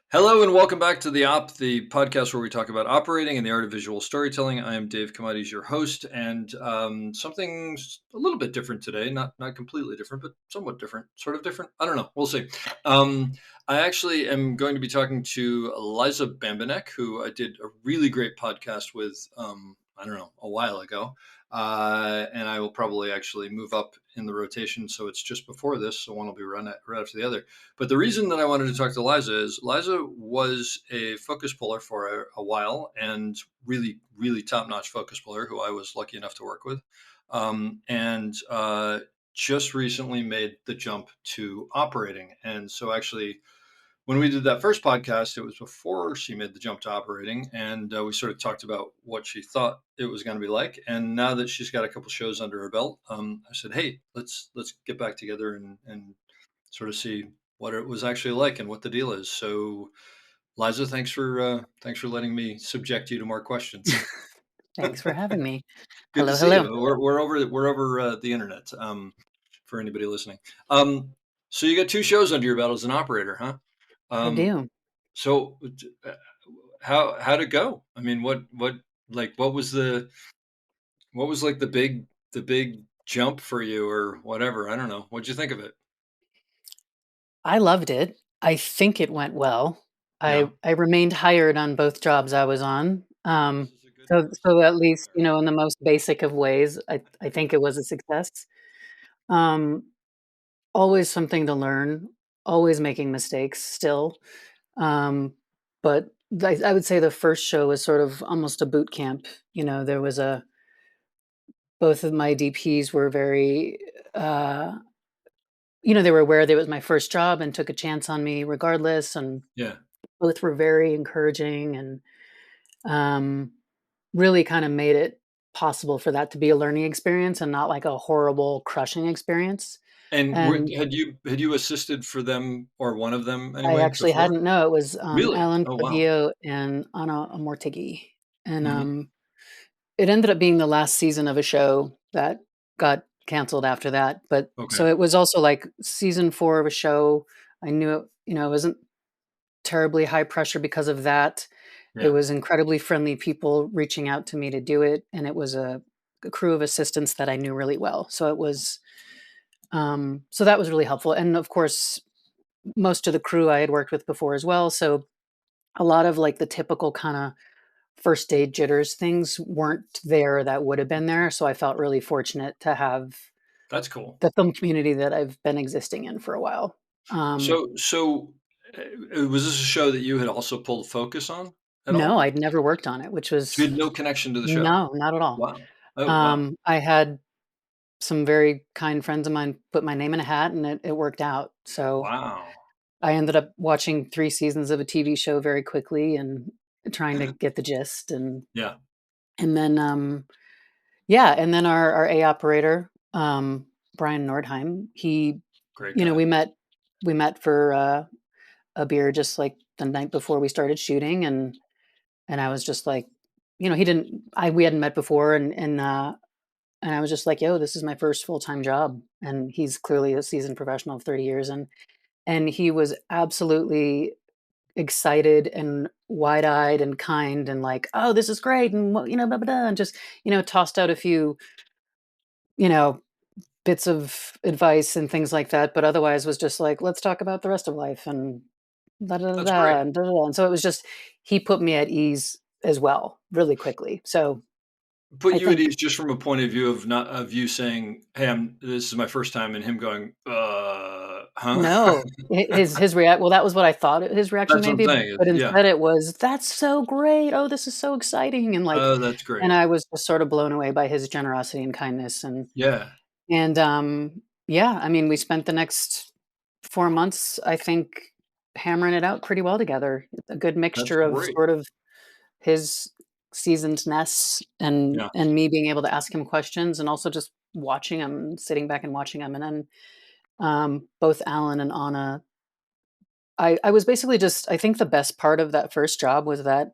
Hello and welcome back to the podcast where we talk about operating and the art of visual storytelling. I am Dave Commodities, your host, and something a little bit different today. Not completely different, but somewhat different, sort of different. I don't know. We'll see. Um, I actually am going to be talking to Liza Bambenek, who I did a really great podcast with. I don't know, a while ago. And I will probably actually move up in the rotation, so it's just before this. So one will be right after the other. But the reason that I wanted to talk to Liza is Liza was a focus puller for a while and really, really top notch focus puller who I was lucky enough to work with. And just recently made the jump to operating. And so, actually, when we did that first podcast, it was before she made the jump to operating. And we sort of talked about what she thought it was going to be like. And now that she's got a couple shows under her belt, I said, hey, let's get back together and sort of see what it was actually like and what the deal is. So, Liza, thanks for letting me subject you to more questions. Thanks for having me. Good to Hello, see you. hello. We're over the internet. For anybody listening. So you got two shows under your belt as an operator, huh? I Um, do. so uh, how'd it go? I mean, what was like the big jump for you or whatever? I don't know. What'd you think of it? I loved it. I think it went well. Yeah. I remained hired on both jobs I was on. This is a good So sign. at least, Okay. in the most basic of ways, I think it was a success. Um, Always something to learn, always making mistakes still. But I would say the first show was sort of almost a boot camp. There was a both of my DPs were very uh they were aware that it was my first job and took a chance on me regardless, and Yeah. both were very encouraging and, um, really kinda made it possible for that to be a learning experience and not like a horrible crushing experience, And and had you assisted for them or one of them I anyway actually before? hadn't no, it was, Really? Alan Oh, wow. Clavijo and Anna Amortigui, and, Mhm. it ended up being the last season of a show that got canceled after that, but so Okay. it was also, like, season 4 of a show. I knew it it wasn't terribly high pressure because of that. It Yeah. was incredibly friendly people reaching out to me to do it, and it was a crew of assistants that I knew really well. So that was really helpful, and of course, most of the crew I had worked with before as well, so a lot of, like, the typical kinda first day jitters things weren't there that would have been there, so I felt really fortunate to have That's cool. the film community that I've been existing in for a while. Um, Was this a show that you had also pulled focus on at no, all? I'd never worked on it, which So you was had no connection to the show? no, not at all. Wow. Oh, wow. I had some very kind friends of mine put my name in a hat, and it worked out. So Wow. I ended up watching 3 seasons of a TV show very quickly and trying to get the gist, Yeah, and then, yeah, and then our A operator, Brian Nordheim, he great guy. we met for, a beer just, like, the night before we started shooting, and I was just like, he didn't I we hadn't met before, and I was just like, "Yo, this is my first full-time job," and he's clearly a seasoned professional of 30 years, and he was absolutely excited and wide-eyed and kind and like, "Oh, this is great," and what blah, blah, blah, and just, tossed out a few, you know, bits of advice and things like that, but otherwise was just like, "Let's talk about the rest of life," and da da da That's great. da, and da da da, and so it was just he put me at ease as well really quickly. So, Put I you at think ease just from a point of view of not of you saying, "Hey, this is my first time," and him going, huh?" no, his react well, that was what I thought his reaction That's what may I'm be, saying. but Yeah. instead it was, "That's so great. Oh, this is so exciting," and, like, Oh, that's and great. I was just sort of blown away by his generosity and kindness, Yeah, yeah, I mean, we spent the next 4 months, I think, hammering it out pretty well together. A good that's mixture of great. sort of his seasonedness and Yeah. and me being able to ask him questions and also just watching him, sitting back and watching him, and then, both Alan and Anna I was basically just I think the best part of that first job was that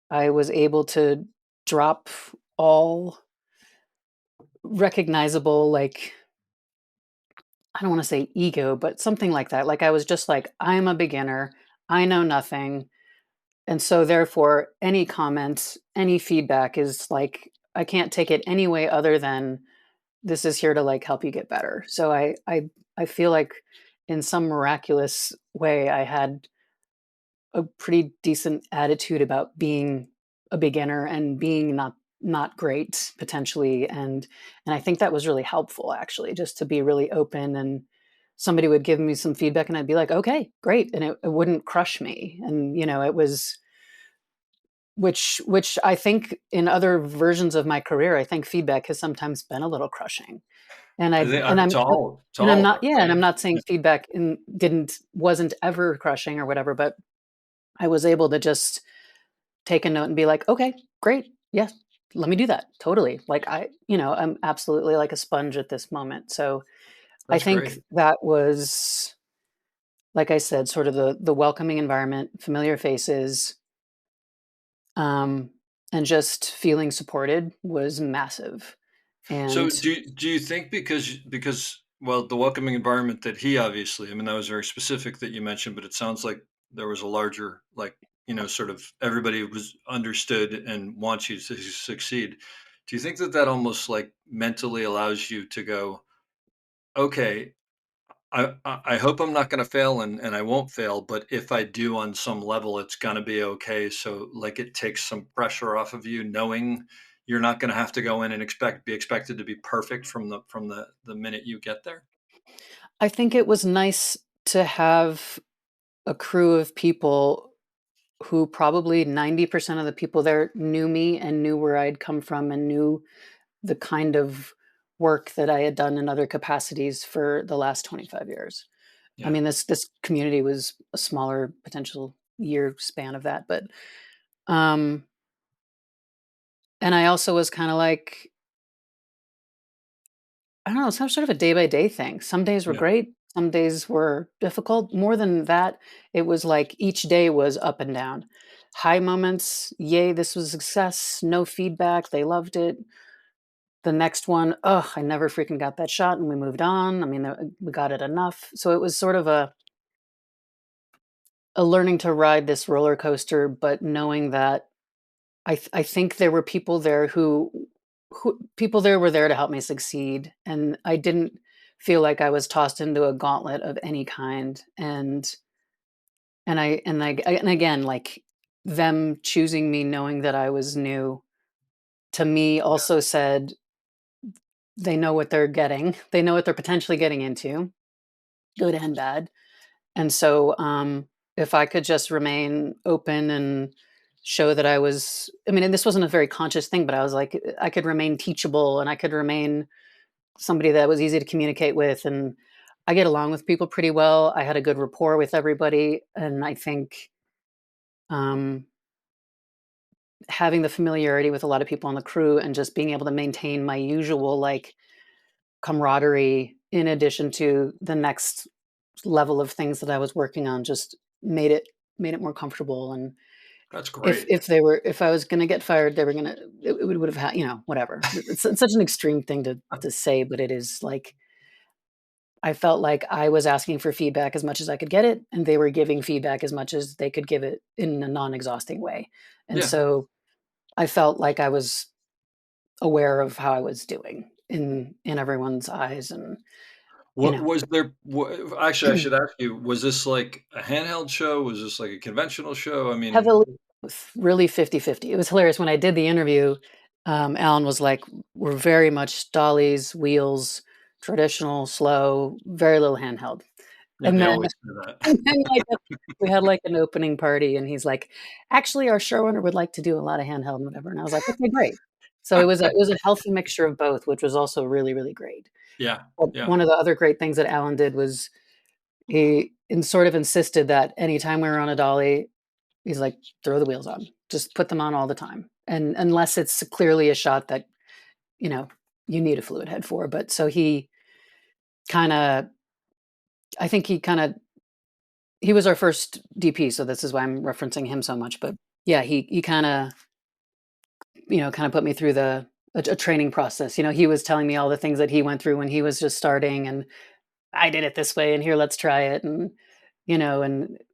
I was able to drop all recognizable, like, I don't wanna say ego, but something like that. Like, I was just like, "I'm a beginner. I know nothing. And so therefore, any comments, any feedback is like, I can't take it any way other than this is here to like help you get better. So I feel like in some miraculous way I had a pretty decent attitude about being a beginner and being not great potentially, and I think that was really helpful actually, just to be really open, and somebody would give me some feedback and I'd be like, "Okay, great." And it wouldn't crush me. And it was which I think in other versions of my career, I think feedback has sometimes been a little crushing. And I I think and I'm to and I'm all of not us, yeah, and right? I'm not saying Yeah, feedback in didn't wasn't ever crushing or whatever, but I was able to just take a note and be like, "Okay, great. Yes, let me do that. Totally." Like I'm absolutely like a sponge at this moment. So I that's think great. that was, like I said, sort of the welcoming environment, familiar faces, um, and just feeling supported was massive. So And do you think well, the welcoming environment that he obviously, I mean, that was very specific that you mentioned, but it sounds like there was a larger, like, sort of everybody was understood and wants you to succeed. Do you think that that almost like mentally allows you to go, okay, I hope I'm not going to fail, and I won't fail, but if I do on some level, it's going to be okay. So like it takes some pressure off of you knowing you're not going to have to go in and be expected to be perfect from the minute you get there. I think it was nice to have a crew of people who probably 90% of the people there knew me and knew where I'd come from and knew the kind of work that I had done in other capacities for the last 25 years. I Yeah. mean, this community was a smaller potential year span of that, but um and I also was kind of like, I don't know, some sort of a day by day thing. Some days were Yeah. great, some days were difficult. More than that, it was like each day was up and down. High moments, yay, this was a success, no feedback, they loved it. The next one, ugh, I never freaking got that shot and we moved on. I mean, we got it enough. So it was sort of a learning to ride this roller coaster, but knowing that I think there were people there who people there were there to help me succeed, and I didn't feel like I was tossed into a gauntlet of any kind. And again, like, them choosing me knowing that I was new, to me also said they know what they're getting. They know what they're potentially getting into, good and bad. And so, if I could just remain open and show that I mean, and this wasn't a very conscious thing, but I was like, I could remain teachable and I could remain somebody that was easy to communicate with. And I get along with people pretty well. I had a good rapport with everybody. And I think, um, having the familiarity with a lot of people on the crew and just being able to maintain my usual like camaraderie in addition to the next level of things that I was working on just made it more comfortable. And That's if great. if they were if I was gonna get fired, they were gonna it would have had, whatever. It's such an extreme thing to say, but it is like I felt like I was asking for feedback as much as I could get it, and they were giving feedback as much as they could give it in a non-exhausting way. And Yeah. so I felt like I was aware of how I was doing in everyone's eyes, and you What know, was there? Actually, I should ask you: was this like a handheld show? Was this like a conventional show? I heavily mean, really 50-50. It was hilarious when I did the interview. Alan was like, "We're very much dollies, wheels, traditional, slow, very little handheld." yeah, And they then always say that. and then, we had, like, an opening party, and he's like, "Actually, our showrunner would like to do a lot of handheld and whatever." And I was like, "Okay, great." So it was a healthy mixture of both, which was also really, really great. Yeah, But yeah. one of the other great things that Alan did was sort of insisted that anytime we were on a dolly, he's like, "Throw the wheels on. Just put them on all the time." And unless it's clearly a shot that, you know, you need a fluid head for. But so he kinda I think he was our first DP, so this is why I'm referencing him so much. But yeah, he kinda put me through a training process. He was telling me all the things that he went through when he was just starting, and I did it this way, and here, let's try it. And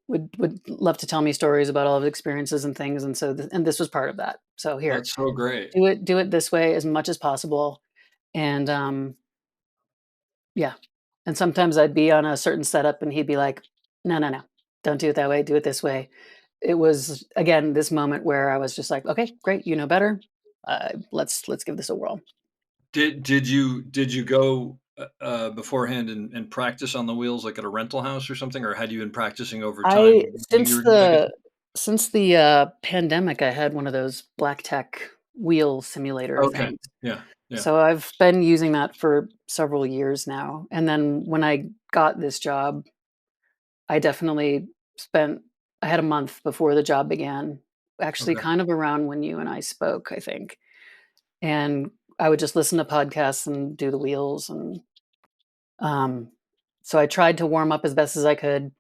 would love to tell me stories about all of his experiences and things, and so and this was part of that. So here, That's so great. do it this way as much as possible, and yeah. And sometimes I'd be on a certain setup, and he'd be like, "No, no, no, don't do it that way. Do it this way." It was again this moment where I was just like, "Okay, great, you know better. Let's give this a whirl." Did you go, beforehand and practice on the wheels, like, at a rental house or something, or had you been practicing over I time knowing you were gonna take a job? since the pandemic, I had one of those black tech wheel simulator Okay. things. Yeah, yeah, So I've been using that for several years now. And then when I got this job, I definitely spent I had a month before the job began, actually okay. kind of around when you and I spoke, I think. And I would just listen to podcasts and do the wheels um so I tried to warm up as best as I could,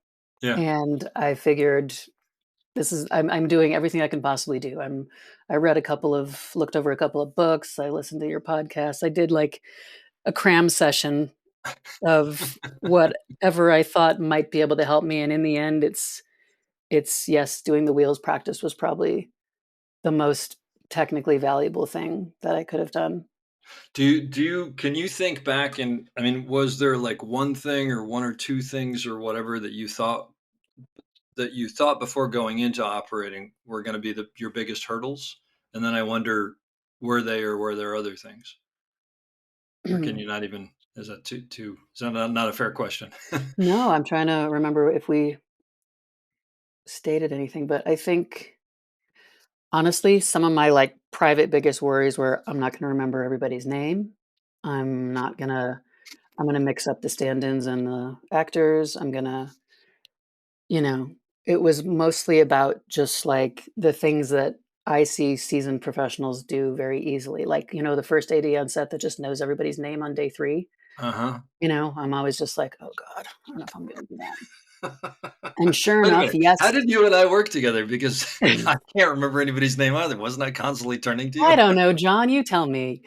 Yeah. and I figured I'm doing everything I can possibly do. I read a couple of looked over a couple of books, I listened to your podcast. I did like a cram session of whatever I thought might be able to help me, and in the end, it's yes, doing the wheels practice was probably the most technically valuable thing that I could have done. Do you can you think back and I mean, was there, like, one thing or 1 or 2 things or whatever that you thought before going into operating were gonna be your biggest hurdles? And then I wonder, were they or were there other things? Or can you not even is that too is that not a fair question? No, I'm trying to remember if we stated anything, but I think honestly, some of my, like, private biggest worries were I'm not gonna remember everybody's name. I'm not gonna I'm gonna mix up the stand-ins and the actors. I'm gonna you know, it was mostly about just, like, the things that I see seasoned professionals do very easily, like, the first AD on set that just knows everybody's name on day 3, Uh-huh. I'm always just like, "Oh god, I don't know if I'm gonna do that." And sure Wait a enough, minute, how yes. did you and I work together? Because I can't remember anybody's name either. Wasn't I constantly turning to I you? don't know, John, you tell me.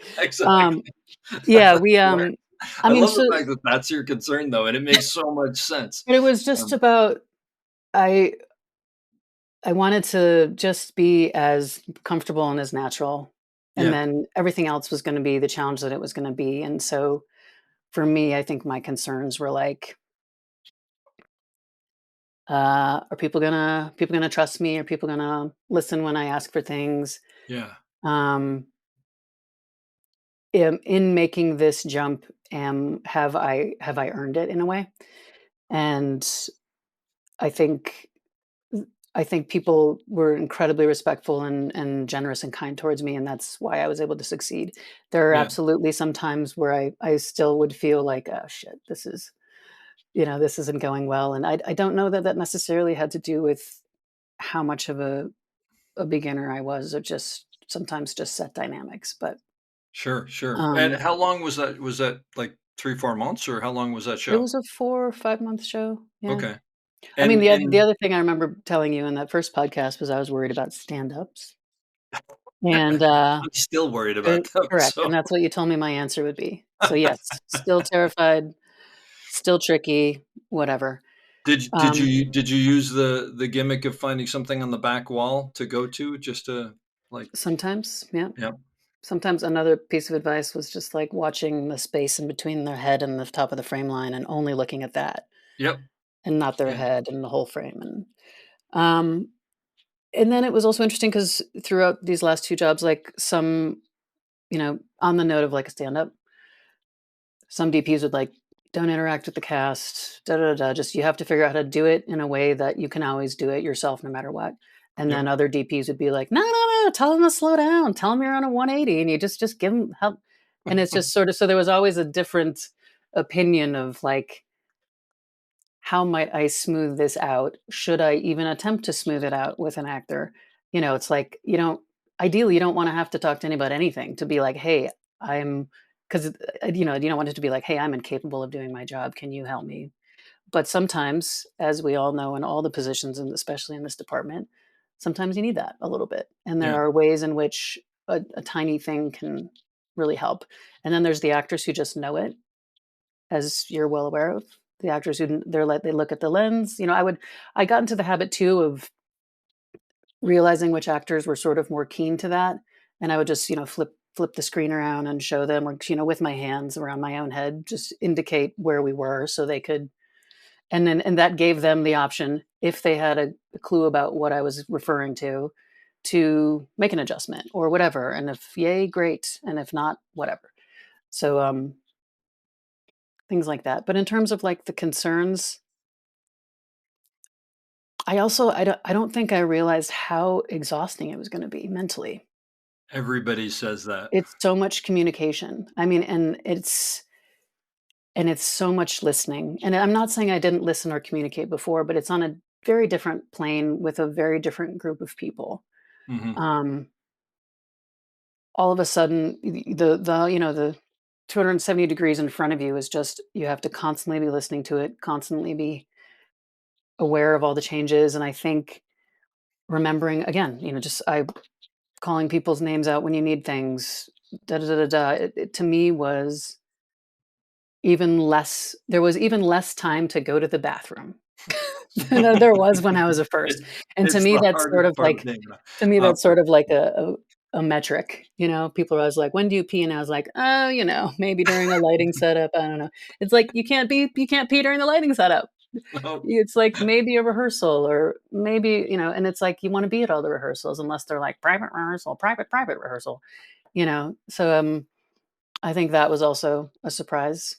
Um, Exactly. yeah, we, Smart. I I mean, love the so fact that that's your concern, though, and it makes so much sense. but it was just Um, about I I wanted to just be as comfortable and as natural, and yeah, then everything else was gonna be the challenge that it was gonna be, and so, for me, I think my concerns were like, are people gonna trust me? Are people gonna listen when I ask for things? yeah, Um, in making this jump, have I earned it in a way? And I think I think people were incredibly respectful and generous and kind towards me, and that's why I was able to succeed. There are yeah, absolutely some times where I still would feel like, "Oh, shit, this isn't going well," and I don't know that that necessarily had to do with how much of a beginner I was, or just sometimes just set dynamics, but, sure, sure. And um, how long was that? Was that, like, 3, 4 months, or how long was that it show? was a 4 or 5-month show, yeah. Okay. I mean, the And other thing I remember telling you in that first podcast was I was worried about stand-ups, and, I'm still worried about them, correct, so and that's what you told me my answer would be. So, yes, still terrified, still tricky, whatever. Um, did you use the gimmick of finding something on the back wall to go to just to, like sometimes, yeah. yeah. Sometimes another piece of advice was just, like, watching the space in between their head and the top of the frame line and only looking at that, Yep. and not their Yeah. head and the whole frame, um, and then it was also interesting because throughout these last 2 jobs, like, on the note of, like, a stand-up, some DPs would like, "Don't interact with the cast, da da da, just you have to figure out how to do it in a way that you can always do it yourself no matter what." And Yep. then other DPs would be like, "No, no, no, tell them to slow down, tell them you're on a 180, and you just give them help." And it's just sort of so there was always a different opinion of, like, how might I smooth this out? Should I even attempt to smooth it out with an actor? It's like, ideally, you don't wanna have to talk to anybody about anything to be like, "Hey, I'm," 'cause, you don't want it to be like, "Hey, I'm incapable of doing my job. Can you help me?" But sometimes, as we all know in all the positions, and especially in this department, sometimes you need that a little bit, and there Yeah. are ways in which a tiny thing can really help. And then there's the actors who just know it, as you're well aware of. the actors who they're like they look at the lens. I got into the habit too of realizing which actors were sort of more keen to that, and I would just, flip the screen around and show them, or, with my hands around my own head, just indicate where we were so they could, and that gave them the option, if they had a clue about what I was referring to make an adjustment or whatever, and if yay, great, and if not, whatever. So, things like that. But in terms of, like, the concerns, I don't think I realized how exhausting it was gonna be mentally. Everybody says that. It's so much communication. I mean, and it's so much listening. And I'm not saying I didn't listen or communicate before, but it's on a very different plane with a very different group of people. Mhm. Um, all of a sudden, the 270 degrees in front of you is just you have to constantly be listening to it, constantly be aware of all the changes. And I think remembering again, just I calling people's names out when you need things, da da da da da. It to me was there was even less time to go to the bathroom than there was when I was a It first. And it's the hardest part of being an that's sort operator. of like a metric, People are always like, "When do you pee?" And I was like, "Oh, maybe during a lighting setup, I don't know." It's like, you can't pee during the lighting setup. No. It's like maybe a rehearsal or maybe, and it's like you wanna be at all the rehearsals unless they're like private rehearsal, So, I think that was also a surprise.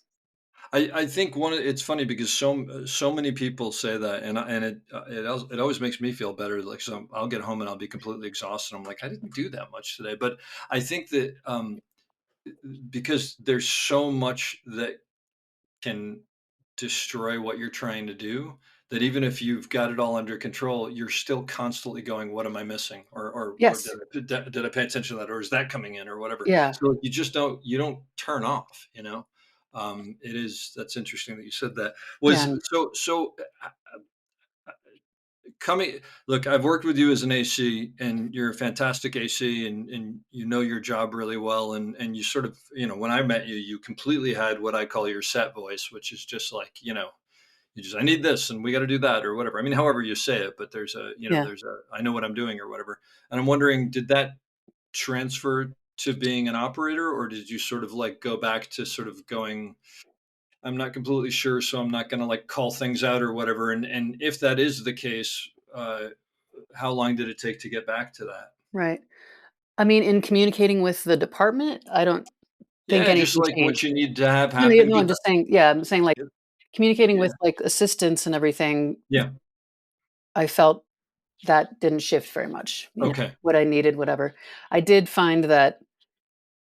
I think it's funny because so many people say that, and it always makes me feel better. Like, so I'll get home and I'll be completely exhausted. I'm like, I didn't do that much today, but I think that because there's so much that can destroy what you're trying to do, that even if you've got it all under control, you're still constantly going, "What am I missing?" Or Yes. did I pay attention to that, or is that coming in, or whatever. Yeah. So you don't turn off. It is that's interesting that you said that. Yeah, Was and so coming look, I've worked with you as an AC, and you're a fantastic AC, and you know your job really well, and you sort of, when I met you, you completely had what I call your set voice, which is just like, you just, I need this and we got to do that or whatever. I mean, however you say it, but yeah, there's a, I know what I'm doing or whatever. And I'm wondering, did that transfer to being an operator, or did you sort of like go back to sort of going, I'm not completely sure, so I'm not going to like call things out or whatever. And if that is the case, how long did it take to get back to that? right. I mean, in communicating with the department, I don't think Yeah, just anything like what changed. you need to have No, no, happen no, I'm because just saying, yeah, I'm saying, like, communicating yeah, with, like, assistants and everything, yeah, I felt that didn't shift very much, okay. what I needed, whatever. I did find that,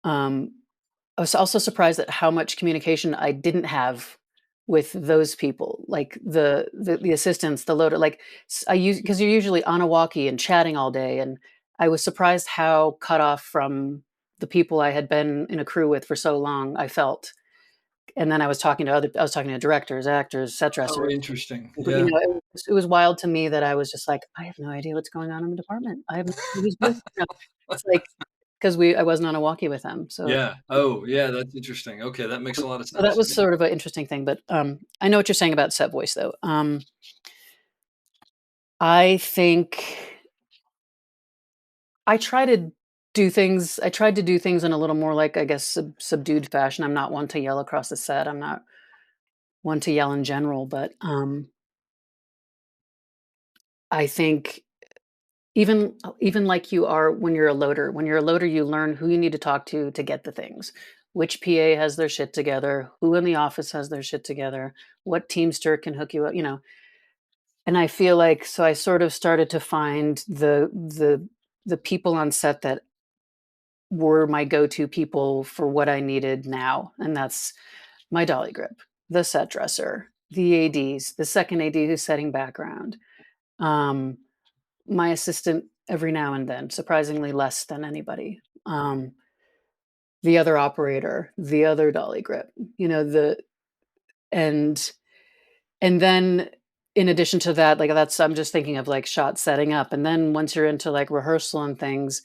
um I was also surprised at how much communication I didn't have with those people, like the assistants, the loader, like I use because you're usually on a walkie and chatting all day, and I was surprised how cut off from the people I had been in a crew with for so long I felt. And then I was talking to directors, actors, set Oh, dressers. interesting. But, Yeah. it was wild to me that I was just like, "I have no idea what's going on in the department. I have no idea who's doing," it's like, 'cause I wasn't on a walkie with them, so Yeah. Oh, yeah, that's interesting. Okay, that makes a lot of so that sense. was Yeah. sort of an interesting thing, but, I know what you're saying about set voice, though. I think I tried to do things in a little more, like, I guess, subdued fashion. I'm not one to yell across the set. I'm not one to yell in general, but, I think even like you are when you're a loader, you learn who you need to talk to get the things. Which PA has their shit together, who in the office has their shit together, what Teamster can hook you up. And I feel like so I sort of started to find the people on set that were my go-to people for what I needed now, and that's my dolly grip, the set dresser, the ADs, the second AD who's setting background, um, my assistant every now and then, surprisingly less than anybody, the other operator, the other dolly grip, the and And then in addition to that, like, that's I'm just thinking of, like, shot setting up, and then once you're into, like, rehearsal and things,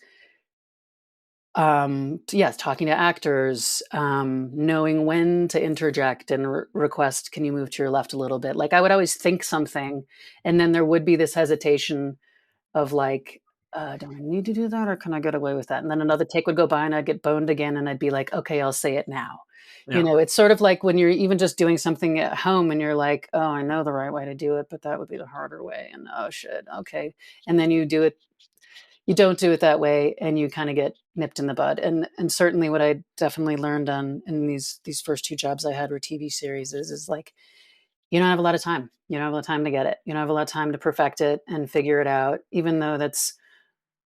Yes, talking to actors, knowing when to interject and request, "Can you move to your left a little bit?" Like, I would always think something, and then there would be this hesitation of like, "Do I need to do that or can I get away with that?" And then another take would go by and I'd get boned again and I'd be like, "Okay, I'll say it now." Yeah. It's sort of like when you're even just doing something at home and you're like, "Oh, I know the right way to do it, but that would be the harder way." And, "Oh, shit, okay." And then you don't do it that way and you kinda get nipped in the bud. And certainly what I definitely learned on in these first 2 jobs I had were TV series is like, you don't have a lot of time. You don't have a lot of time to get it. You don't have a lot of time to perfect it and figure it out, even though that's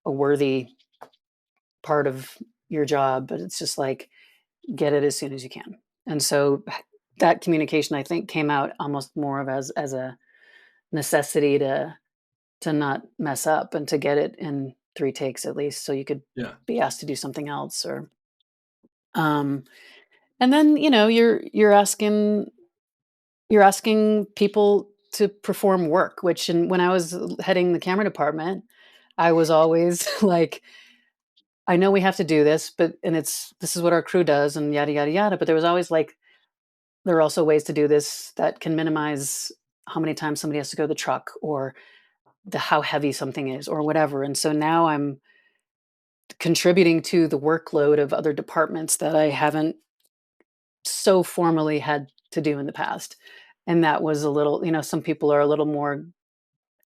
a worthy part of your job, but it's just like, get it as soon as you can. And so that communication, I think, came out almost more of as a necessity to not mess up and to get it in 3 takes at least so you could Yeah. be asked to do something else or, um and then, you're asking people to perform work, which when I was heading the camera department, I was always like, I know we have to do this, but and this is what our crew does and yada yada yada. But there was always like there are also ways to do this that can minimize how many times somebody has to go to the truck or how heavy something is or whatever. And so now I'm contributing to the workload of other departments that I haven't so formally had to do in the past. And that was a little, some people are a little more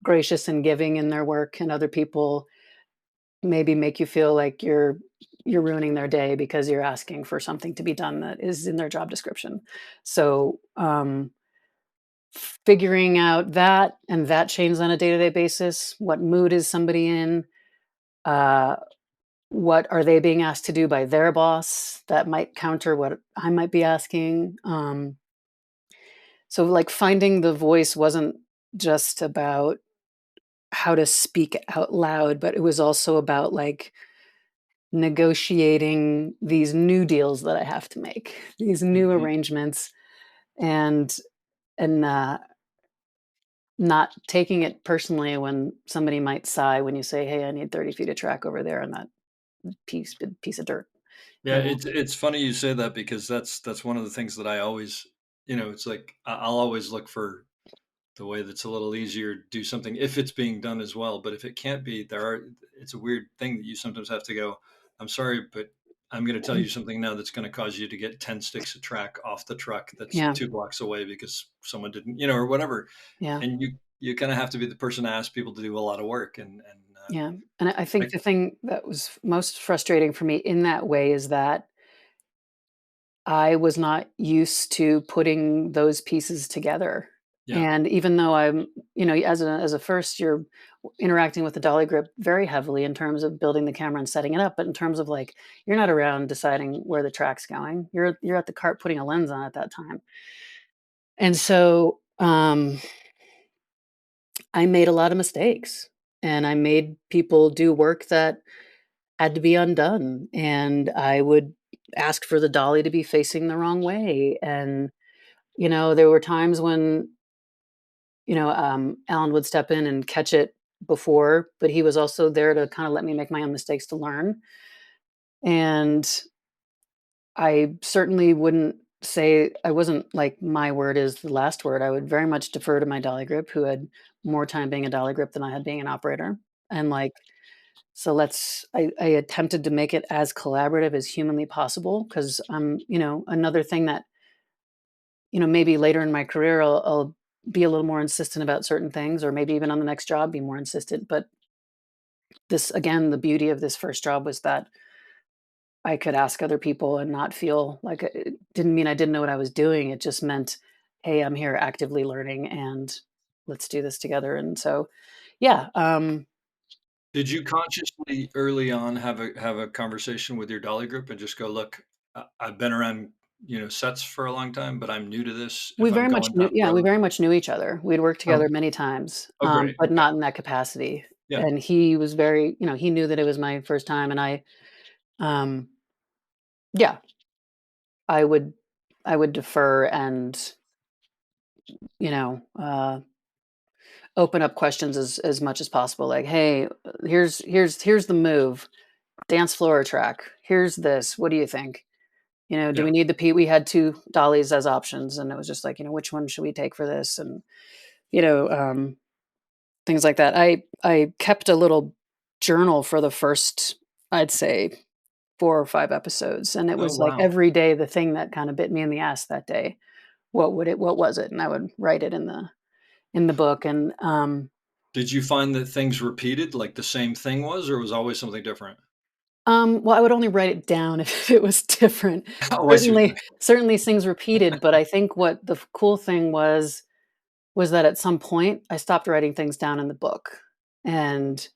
gracious and giving in their work, and other people maybe make you feel like you're ruining their day because you're asking for something to be done that is in their job description. So, figuring out that and that changes on a day-to-day basis. What mood is somebody in? Uh, what are they being asked to do by their boss that might counter what I might be asking? So, like, finding the voice wasn't just about how to speak out loud, but it was also about like negotiating these new deals that I have to make, these new Mhm. arrangements, and and not taking it personally when somebody might sigh when you say, "Hey, I need 30 feet of track over there on that piece of dirt." Yeah, You know? it's funny you say that because that's one of the things that I always, it's like I'll always look for the way that's a little easier to do something if it's being done as well. But if it can't be, it's a weird thing that you sometimes have to go, I'm sorry, but I'm going to tell you something now that's going to cause you to get 10 sticks of track off the truck that's Yeah, 2 blocks away because someone didn't, or whatever. yeah, And you kind of have to be the person to ask people to do a lot of work. And yeah. And I think I, the thing that was most frustrating for me in that way is that I was not used to putting those pieces together. yeah. And even though as a first, you're interacting with the dolly grip very heavily in terms of building the camera and setting it up, but in terms of like you're not around deciding where the track's going. You're at the cart putting a lens on at that time. And so I made a lot of mistakes and I made people do work that had to be undone. And I would ask for the dolly to be facing the wrong way. And there were times when, Alan would step in and catch it before, but he was also there to kind of let me make my own mistakes to learn. And I certainly wouldn't say I wasn't like my word is the last word. I would very much defer to my dolly grip, who had more time being a dolly grip than I had being an operator. And like, so I attempted to make it as collaborative as humanly possible because another thing that maybe later in my career, I'll be a little more insistent about certain things, or maybe even on the next job, be more insistent. But this, again, the beauty of this first job was that I could ask other people and not feel like it didn't mean I didn't know what I was doing. It just meant, hey, I'm here actively learning and let's do this together. And so, yeah, Did you consciously early on have a conversation with your dolly group and just go, look, I've been around, sets for a long time, but I'm new to this. we If I'm very much going knew, down the yeah, we road. very much knew each other. We'd worked Oh, together many times, oh, great. but Okay. not in that capacity. Yeah. And he was very, he knew that it was my first time, and um, yeah, I would I would defer and, you know, uh, open up questions as much as possible. Like, "Hey, here's the move. dance floor track. Here's this. What do you think? Do we Yeah. need the P we had 2 dollies as options, and it was just like, which one should we take for this? And, you know, um, things like that. I kept a little journal for the first, I'd say, 4 or 5 episodes, and it Oh, was like wow. every day the thing that kinda bit me in the ass that day. What was it? And I would write it in the book, and, Did you find that things repeated, like the same thing was, or was always something different? well, I would only write it down if it was different. Oh, I see what you Certainly things repeated, but I think what the cool thing was that at some point, I stopped writing things down in the book, and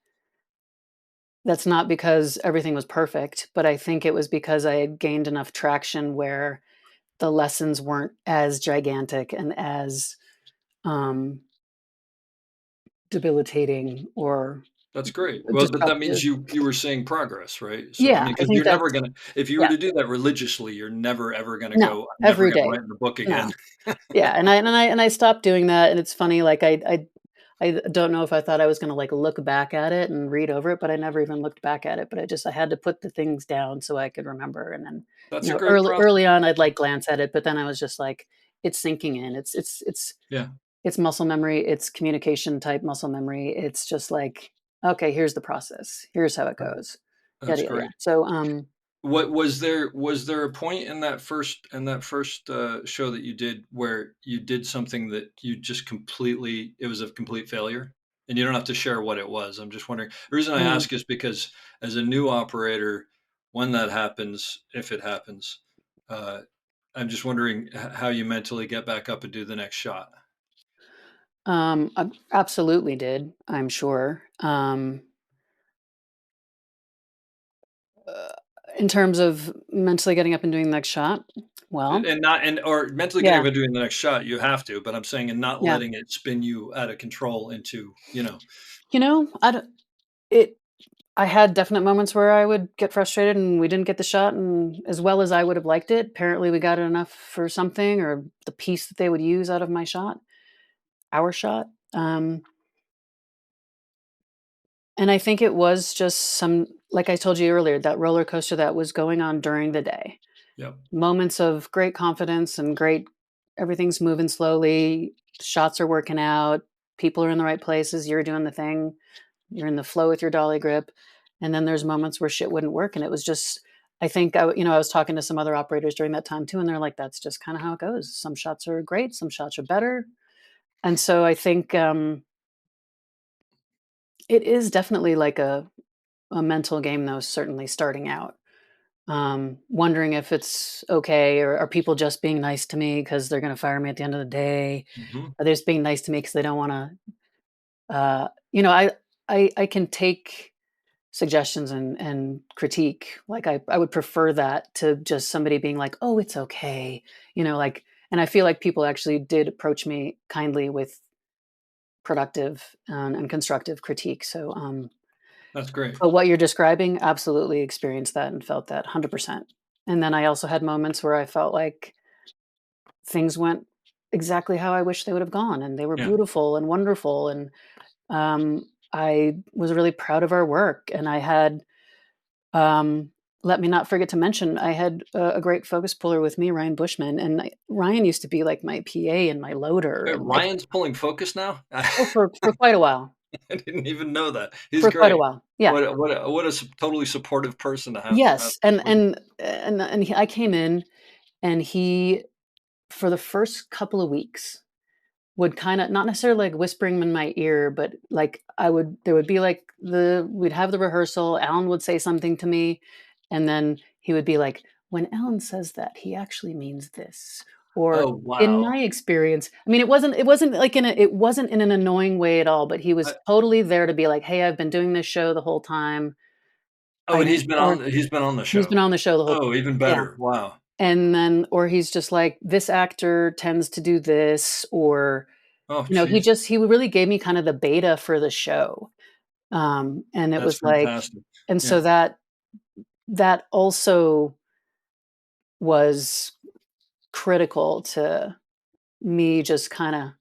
that's not because everything was perfect, but I think it was because I had gained enough traction where the lessons weren't as gigantic and as, um, debilitating or That's great. Well, but that means disruptive. you were seeing progress, right? So, I Yeah, mean, I because 'cause think you're never that's gonna if you were yeah, to do that religiously, you're never ever gonna no, go, "I'm never every gonna day. write in the book No. again." Yeah, and I stopped doing that, and it's funny, like, I don't know if I thought I was gonna, like, look back at it and read over it, but I never even looked back at it, but I had to put the things down so I could remember, and then, That's a great early process. on, I'd, like, glance at it, but then I was just like, "It's sinking in." Yeah, It's muscle memory, it's communication type muscle memory, it's just like, "Okay, here's the process. Here's how it that goes." that's Yada, yada, yada. great. So, What was there a point in that first show that you did where you did something that you just completely it was a complete failure? And you don't have to share what it was. I'm just wondering. The reason I mm, ask is because as a new operator, when that happens, if it happens, uh, I'm just wondering how you mentally get back up and do the next shot. I absolutely did, I'm sure. Uh, in terms of mentally getting up and doing the next shot, well, And not and or mentally getting yeah, up and doing the next shot, you have to, but I'm saying and not yeah. letting it spin you out of control into. I don't it I had definite moments where I would get frustrated and we didn't get the shot and as well as I would have liked it, apparently we got it enough for something or the piece that they would use out of my shot, our shot. And I think it was just some like I told you earlier, that roller coaster that was going on during the day. Yep, Moments of great confidence and great everything's moving slowly, shots are working out, people are in the right places, you're doing the thing, you're in the flow with your dolly grip, and then there's moments where shit wouldn't work, and it was just I think I was talking to some other operators during that time too, and they're like, "That's just kinda how it goes. Some shots are great, some shots are better." And so I think, it is definitely like a mental game though, certainly starting out. Wondering if it's okay or are people just being nice to me because they're gonna fire me at the end of the day? mhm. Are they just being nice to me because they don't wanna, uh, you know, I can take suggestions and critique. Like I would prefer that to just somebody being like, "Oh, it's okay," like. And I feel like people actually did approach me kindly with productive and constructive critique. So, That's great. but what you're describing, absolutely experienced that and felt that 100%. And then I also had moments where I felt like things went exactly how I wish they would have gone, and they were Yeah. beautiful and wonderful, and, I was really proud of our work, and I had, um let me not forget to mention, I had a great focus puller with me, Ryan Bushman, and Ryan used to be, like, my PA and my loader and, like Ryan's pulling focus now? oh, for quite a while. I didn't even know that. He's For quite a great. while. Yeah. What a totally supportive person to have Yes, and with you. I came in, and he, for the first couple of weeks would kinda not necessarily, like, whispering in my ear, but, like, I would there would be, like, the we'd have the rehearsal, Alan would say something to me, and then he would be like, "When Alan says that, he actually means this," or, Oh, "In wow. my experience." I mean, it wasn't, like, it wasn't in an annoying way at all, but he was I totally there to be like, "Hey, I've been doing this show the whole time. Oh, I and need" or he's been on the he's been show. on the show the whole Oh, even yeah. better. Wow. And then or he's just like, "This actor tends to do this," or Oh, he jeez. just he really gave me kind of the beta for the show. And it That's was like fantastic. and so Yeah. that also was critical to me just kinda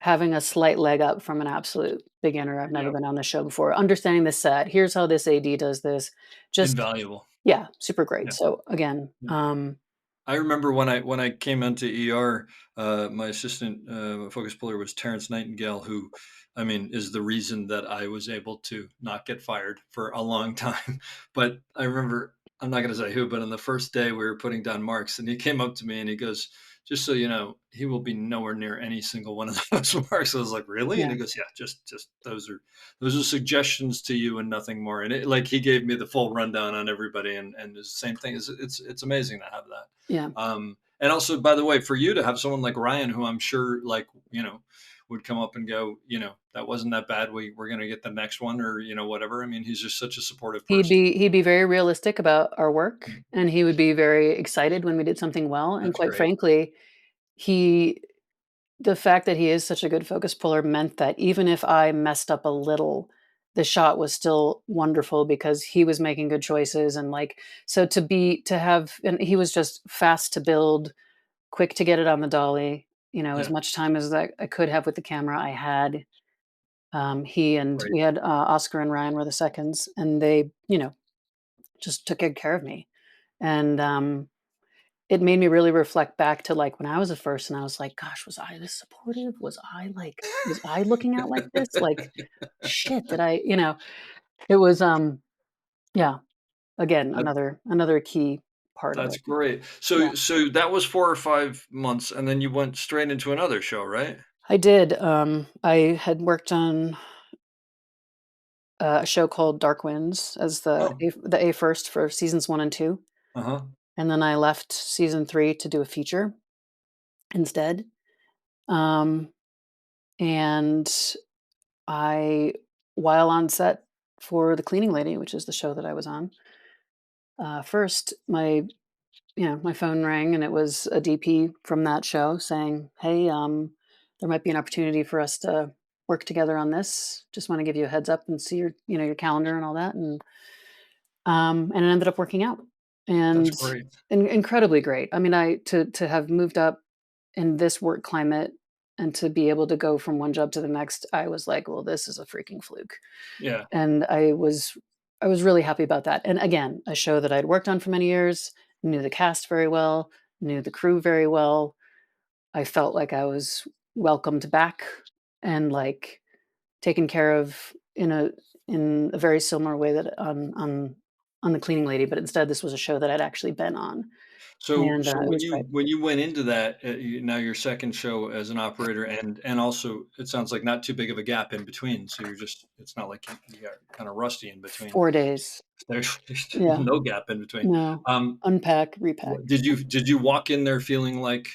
having a slight leg up from an absolute beginner. I've never Yeah. been on the show before. Understanding the set, here's how this AD does this. Just Invaluable. yeah, super great. Yeah. So again, Yeah. I remember when I came into ER, my assistant focus puller was Terrence Nightingale, who, I mean, is the reason that I was able to not get fired for a long time. But I remember, I'm not going to say who, but on the first day we were putting down marks, and he came up to me and he goes, "Just so you know, he will be nowhere near any single one of those marks." I was like, "Really?" And yeah, he goes, "Yeah, just those are suggestions to you and nothing more." And it, like he gave me the full rundown on everybody, and the same thing is it's amazing to have that. yeah. And also, by the way, for you to have someone like Ryan, who I'm sure, like, would come up and go, that wasn't that bad. We're going to get the next one, or, whatever. I mean, he's just such a supportive person. He'd be very realistic about our work, Mm. and he would be very excited when we did something well, and That's quite great. frankly, he the fact that he is such a good focus puller meant that even if I messed up a little, the shot was still wonderful because he was making good choices and, like, so to have and he was just fast to build, quick to get it on the dolly, as Yeah, much time as I could have with the camera, I had. He and great. we had, Oscar and Ryan were the seconds, and they, just took good care of me, and, it made me really reflect back to, like, when I was a first and I was like, "Gosh, was I this supportive? Was I looking out like this? Like, shit, did I" It was, yeah, again, That, another key part of that's it. great. Yeah. So that was 4 or 5 months, and then you went straight into another show, right? I did, I had worked on, a show called Dark Winds as Oh, the A first for seasons 1 and 2, uh-huh. and then I left season 3 to do a feature instead, um, and I while on set for The Cleaning Lady, which is the show that I was on, first, my phone rang, and it was a DP from that show saying, "Hey, there might be an opportunity for us to work together on this. Just wanna give you a heads up and see your calendar and all that," and it ended up working out, That's and great. incredibly great. I mean, I to have moved up in this work climate and to be able to go from one job to the next, I was like, "Well, this is a freaking fluke." Yeah. And I was really happy about that. And again, a show that I'd worked on for many years, knew the cast very well, knew the crew very well. I felt like I was welcomed back and, like, taken care of in a very similar way that on The Cleaning Lady, but instead this was a show that I'd actually been on, So and, so it when was you great. when you went into that, now your second show as an operator, and also it sounds like not too big of a gap in between. So it's not like you got kind of rusty in between. 4 days. There's Yeah. no gap in between. No. Um, Unpack, repack. did you walk in there feeling like,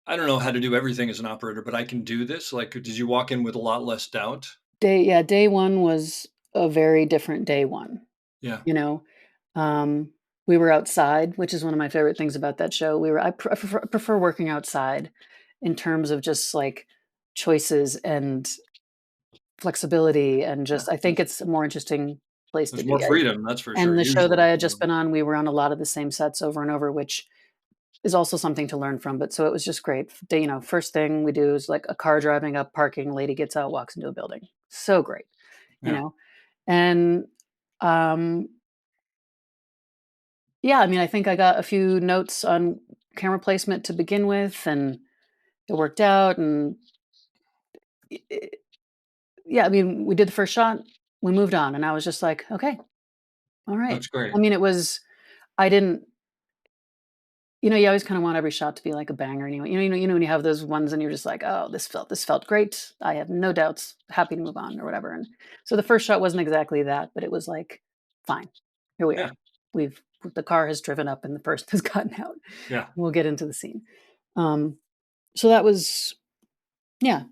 I don't know how to do everything as an operator, but I can do this? Like, did you walk in with a lot less doubt? Day 1 was a very different day 1. Yeah. You know? Um, we were outside, which is one of my favorite things about that show. I prefer working outside in terms of just, like, choices and flexibility and Yeah. just I think it's a more interesting place to There's more be. freedom, that's for And sure. the show that Usually. I had just been on, we were on a lot of the same sets over and over, which is also something to learn from, but so it was just great. First thing we do is, like, a car driving up, parking, lady gets out, walks into a building. So great, you Yeah. know? And, um yeah, I mean, I think I got a few notes on camera placement to begin with, and it worked out, and I yeah, I mean, we did the first shot, we moved on, and I was just like, "Okay, alright." That's great. I mean, I didn't you always kinda want every shot to be like a banger anyway. When you have those ones and you're just like, "Oh, this felt great. I have no doubts, happy to move on," or whatever, and so the first shot wasn't exactly that, but it was like, "Fine, here we Yeah. are. The car has driven up and the person has gotten out. Yeah. We'll get into the scene." Um So that was yeah,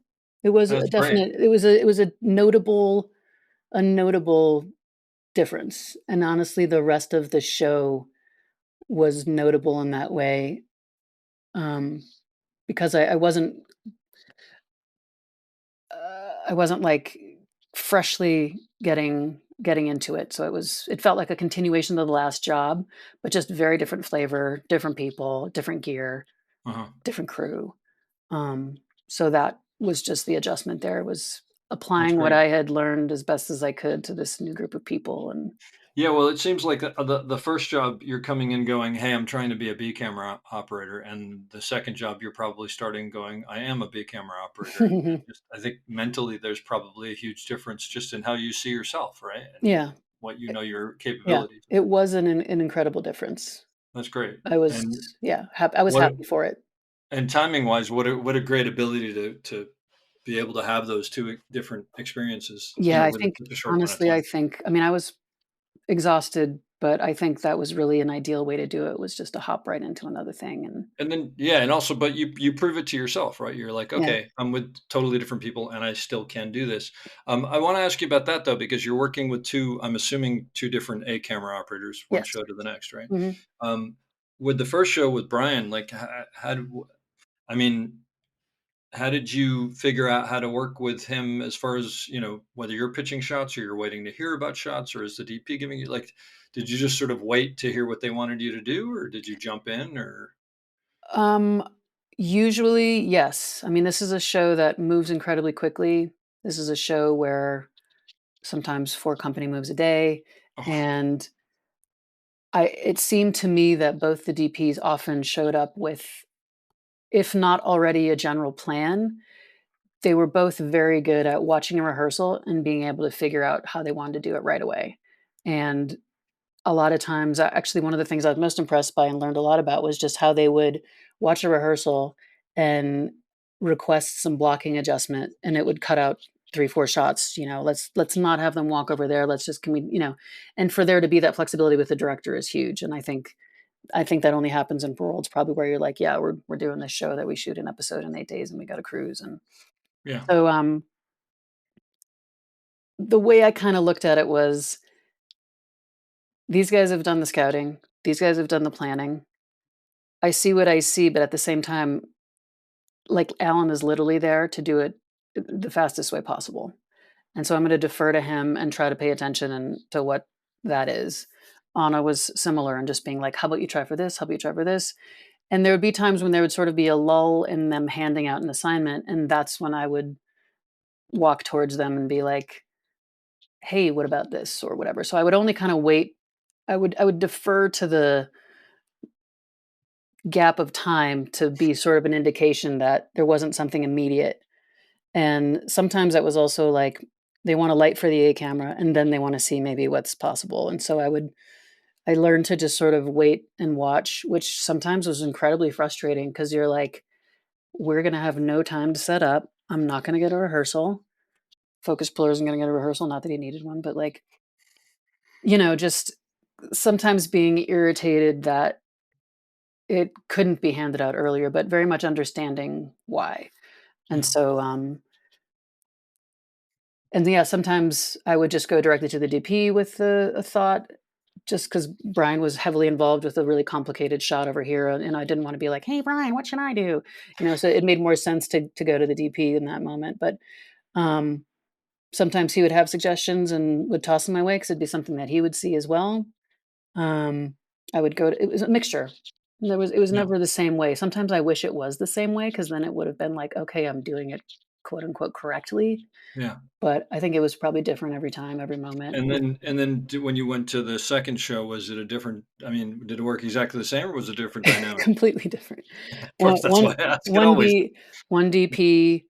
it was a That's great. definite it was a notable difference, and honestly, the rest of the show was notable in that way, um, because I wasn't, like, freshly getting into it, so it felt like a continuation of the last job, but just very different flavor, different people, different gear, Uh-huh. different crew, um, so that was just the adjustment there, was That's applying what great. I had learned as best as I could to this new group of people, and Yeah, well, it seems like the first job you're coming in going, "Hey, I'm trying to be a B camera operator," and the second job you're probably starting going, "I am a B camera operator," and just I think mentally there's probably a huge difference just in how you see yourself, right, and Yeah, what you eh know your yeah, capabilities it are. was an incredible difference. That's great. I was And yeah, I was what happy for it. and timing wise, what a great ability to be able to have those two different experiences, Yeah, I within think such a short amount of honestly, time. I mean, I was exhausted, but I think that was really an ideal way to do it, was just to hop right into another thing, and And then yeah, and also but you prove it to yourself, right? You're like, yeah, "Okay, I'm with totally different people and I still can do this." I wanna ask you about that though, because you're working with 2, I'm assuming 2 different A camera operators, one yes. show to the next, right? Mhm. Um, with the first show with Brian, like, how did I mean, how did you figure out how to work with him as far as, whether you're pitching shots or you're waiting to hear about shots, or is the DP giving you like, did you just sort of wait to hear what they wanted you to do, or did you jump in or Um, Usually, yes. I mean, this is a show that moves incredibly quickly. This is a show where sometimes 4 company moves a day, oh, and it seemed to me that both the DPs often showed up with, if not already a general plan, they were both very good at watching a rehearsal and being able to figure out how they wanted to do it right away. And a lot of times, actually, one of the things I was most impressed by and learned a lot about was just how they would watch a rehearsal and request some blocking adjustment, and it would cut out 3, 4 shots, "Let's not have them walk over there, let's just can we," and for there to be that flexibility with the director is huge, and I think that only happens in worlds probably where you're like, "Yeah, we're doing this show that we shoot an episode in 8 days, and we gotta cruise," and yeah. so, the way I kinda looked at it was, these guys have done the scouting, these guys have done the planning. I see what I see, but at the same time, like, Alan is literally there to do it the fastest way possible, and so I'm gonna defer to him and try to pay attention and to what that is. Anna was similar and just being like, "How about you try for this? How about you try for this?" And there would be times when there would sort of be a lull in them handing out an assignment, and that's when I would walk towards them and be like, "Hey, what about this?" or whatever. So I would only kinda wait. I would defer to the gap of time to be sort of an indication that there wasn't something immediate. And sometimes that was also like they want a light for the A camera and then they want to see maybe what's possible. And so I learned to just sort of wait and watch, which sometimes was incredibly frustrating because you're like, we're gonna have no time to set up. I'm not gonna get a rehearsal. Focus puller isn't gonna get a rehearsal, not that he needed one, but like, just sometimes being irritated that it couldn't be handed out earlier, but very much understanding why. And Yeah. so, and yeah, sometimes I would just go directly to the DP with a thought, just because Brian was heavily involved with a really complicated shot over here, and I didn't wanna be like, "Hey, Brian, what should I do?" So it made more sense to go to the DP in that moment, but, um, sometimes he would have suggestions and would toss them my way because 'cause it'd be something that he would see as well. Um, I would go to it was a mixture. It was Yeah. never the same way. Sometimes I wish it was the same way because then it would have been like, "Okay, I'm doing it, quote, unquote, correctly." Yeah. But I think it was probably different every time, every moment. And then when you went to the second show, was it a different, I mean, did it work exactly the same or was it a different dynamic? Completely different. Of One course, that's one why I ask it one always. D one DP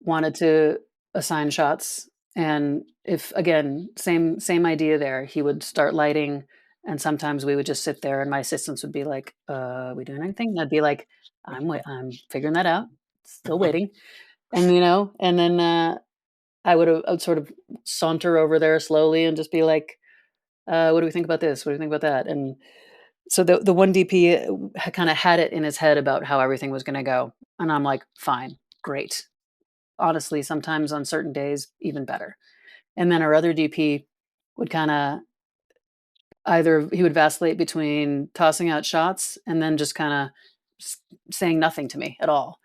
wanted to assign shots, and if again, same idea there. He would start lighting, and sometimes we would just sit there, and my assistants would be like, we doing anything?" And I'd be like, I'm figuring that out, still waiting." And then, I would sort of saunter over there slowly and just be like, what do we think about this? What do you think about that?" And so the one DP, kinda had it in his head about how everything was gonna go, and I'm like, "Fine, great." Honestly, sometimes on certain days, even better. And then our other DP would kinda either he would vacillate between tossing out shots and then just kinda saying nothing to me at all,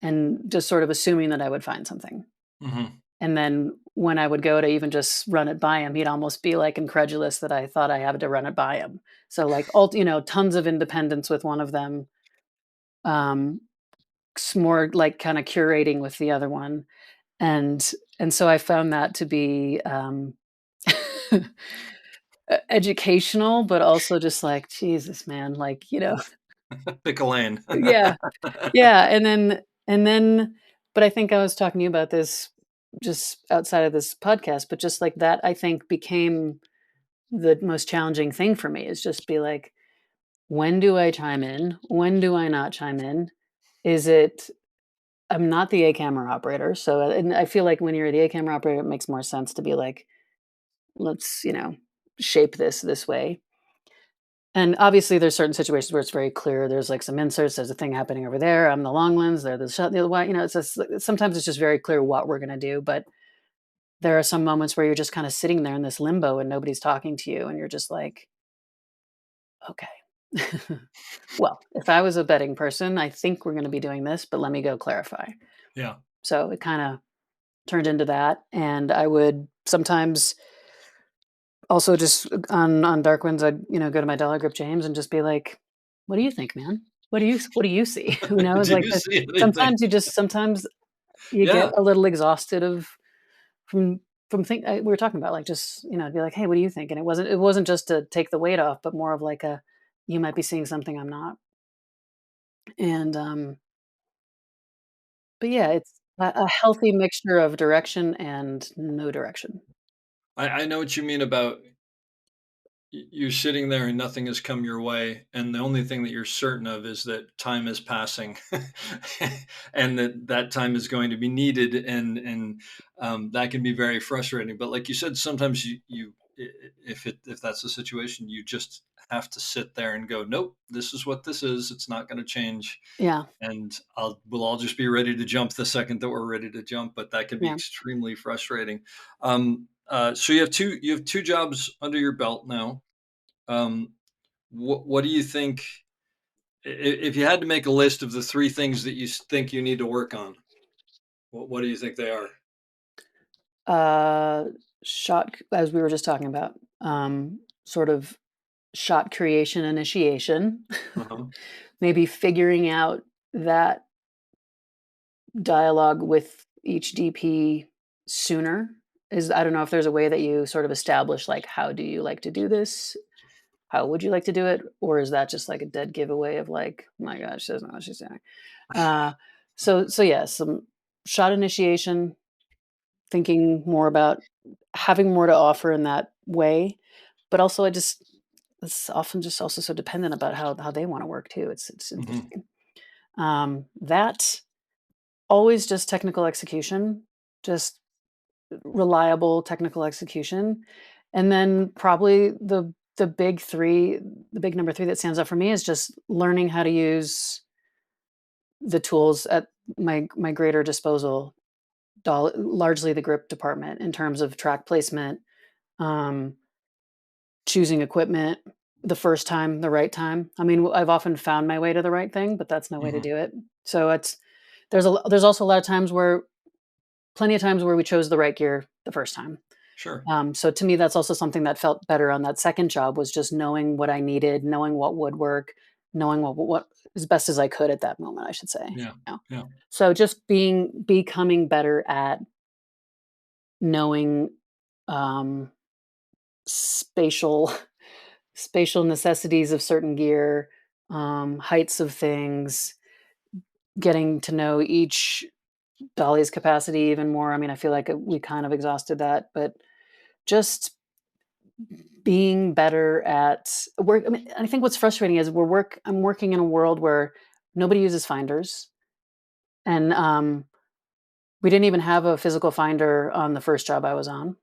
and just sort of assuming that I would find something. Mhm. And then when I would go to even just run it by him, he'd almost be, like, incredulous that I thought I had to run it by him. So, like, tons of independence with one of them, um, more like kind of curating with the other one. And so I found that to be educational, but also just like, Jesus, man, like, Pick a lane. yeah, yeah. And then, but I think I was talking to you about this just outside of this podcast, but just like that, I think became the most challenging thing for me is just be like, when do I chime in? When do I not chime in? Is it I'm not the A camera operator, so and I feel like when you're the A camera operator, it makes more sense to be like, let's, shape this way. And obviously, there's certain situations where it's very clear. There's like some inserts. There's a thing happening over there. I'm the long lens. They're the shot. The other way. It's just sometimes it's just very clear what we're gonna do. But there are some moments where you're just kind of sitting there in this limbo and nobody's talking to you, and you're just like, okay. Well, if I was a betting person, I think we're going to be doing this, but let me go clarify. Yeah. So it kind of turned into that, and I would sometimes also just on dark winds, I'd go to my dollar grip James and just be like, "What do you think, man? What do you see?" It's Do like you the, see anything? sometimes you get Yeah. a little exhausted of from think we were talking about like just be like, "Hey, what do you think?" And it wasn't just to take the weight off, but more of like a you might be seeing something I'm not, and but yeah, it's a healthy mixture of direction and no direction. I know what you mean about you're sitting there and nothing has come your way, and the only thing that you're certain of is that time is passing, and that time is going to be needed, and that can be very frustrating. But like you said, sometimes if that's the situation, you just have to sit there and go, nope, this is what this is. It's not going to change, Yeah, and we'll all just be ready to jump the second that we're ready to jump. But that can be yeah. extremely frustrating. So you have two jobs under your belt now. What do you think if you had to make a list of the three things that you think you need to work on? What do you think they are? Uh, as we were just talking about, sort of shot creation initiation, Uh-huh. maybe figuring out that dialogue with each DP sooner. I don't know if there's a way that you sort of establish like how do you like to do this? How would you like to do it? Or is that just like a dead giveaway of like, oh my gosh, she doesn't know what she's doing. Uh, so yeah, some shot initiation, thinking more about having more to offer in that way, but also it's often just also so dependent about how they want to work too. It's Hmm. interesting. That always just technical execution, just reliable technical execution, and then probably the big three, the big number three that stands out for me is just learning how to use the tools at my greater disposal, largely the grip department in terms of track placement, um, choosing equipment the first time, the right time. I mean, I've often found my way to the right thing, but that's no way to Hmm. do it. So there's also a lot of times where plenty of times where we chose the right gear the first time. Sure. So to me, that's also something that felt better on that second job was just knowing what I needed, knowing what would work, knowing what as best as I could at that moment, I should say. Yeah. Yeah. So just becoming better at knowing um, spatial spatial necessities of certain gear, heights of things, getting to know each dolly's capacity even more. I mean, I feel like we kind of exhausted that, but just being better at work. I mean, I think what's frustrating is I'm working in a world where nobody uses finders, and we didn't even have a physical finder on the first job I was on.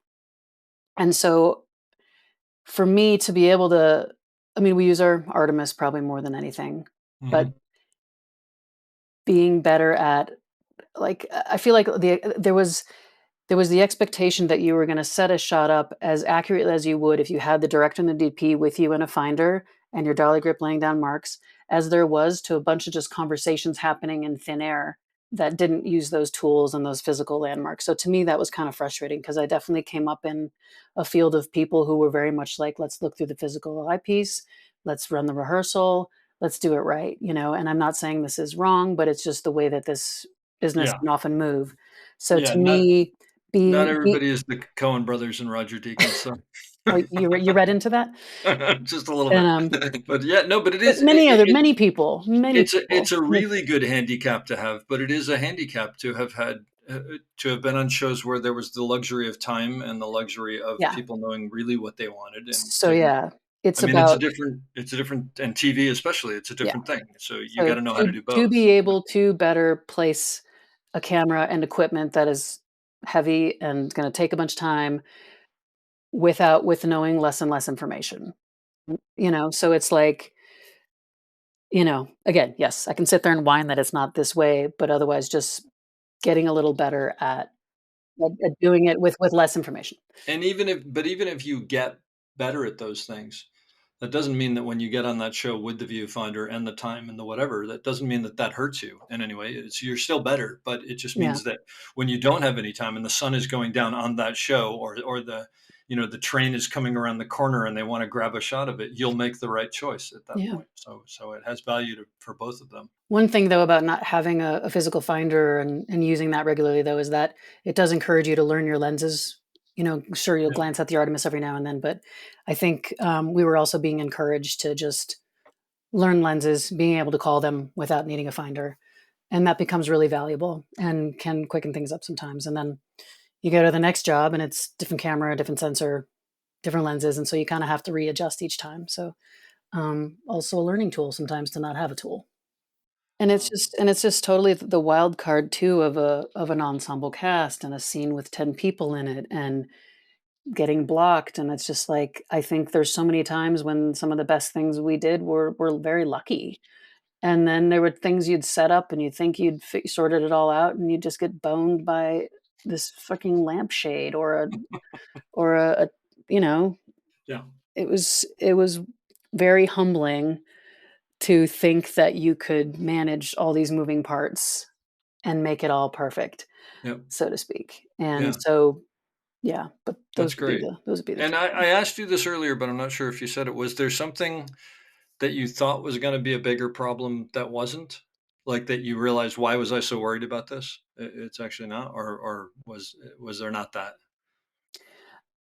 And so for me to be able to, I mean, we use our Artemis probably more than anything, but Hmm. being better at like I feel like there was the expectation that you were gonna set a shot up as accurately as you would if you had the director and the DP with you in a finder and your dolly grip laying down marks, as there was to a bunch of just conversations happening in thin air that didn't use those tools and those physical landmarks. So to me, that was kind of frustrating because I definitely came up in a field of people who were very much like, let's look through the physical eyepiece, let's run the rehearsal, let's do it right, and I'm not saying this is wrong, but it's just the way that this business Yeah. can often move. So Yeah. to me, Not be everybody is the Coen brothers and Roger Deakins, so oh, you read into that? just a little And, bit. But yeah, no, but but many it's a people, really good handicap to have, but it is a handicap to have had to have been on shows where there was the luxury of time and the luxury of yeah. people knowing really what they wanted, So, and yeah, I it's mean, about it's a different, and TV especially, it's a yeah. different thing. So you So got to know how to do to both. be able to better place a camera and equipment that is heavy and gonna take a bunch of time with knowing less and less information, so it's like, again, yes, I can sit there and whine that it's not this way, but otherwise just getting a little better at doing it with less information. And even if you get better at those things, that doesn't mean that when you get on that show with the viewfinder and the time and the whatever, that doesn't mean that that hurts you in any way. It's you're still better, but it just Yeah, means that when you don't have any time and the sun is going down on that show, or the the train is coming around the corner and they want to grab a shot of it, you'll make the right choice at that yeah. point. So it has value for both of them. One thing, though, about not having a physical finder and using that regularly, though, is that it does encourage you to learn your lenses. Sure, you'll Yeah. glance at the Artemis every now and then, but I think, we were also being encouraged to just learn lenses, being able to call them without needing a finder, and that becomes really valuable and can quicken things up sometimes, and then you go to the next job, and it's different camera, different sensor, different lenses, and so you kinda have to readjust each time, so, also a learning tool sometimes to not have a tool. Um, And it's just totally the wild card too of an ensemble cast and a scene with 10 people in it and getting blocked, and it's just like, I think there's so many times when some of the best things we did were very lucky, and then there were things you'd set up and you think you'd sorted it all out, and you just get boned by this fucking lampshade or a you know, yeah. it was very humbling to think that you could manage all these moving parts and make it all perfect, Yeah. so to speak. And Yeah. so, yeah, but That's great. those would be the And 2 I things. asked you this earlier, but I'm not sure if you said it. Was there something that you thought was gonna be a bigger problem that wasn't? Like, that you realized, "Why was I so worried about this?" It's actually not, or was there not that?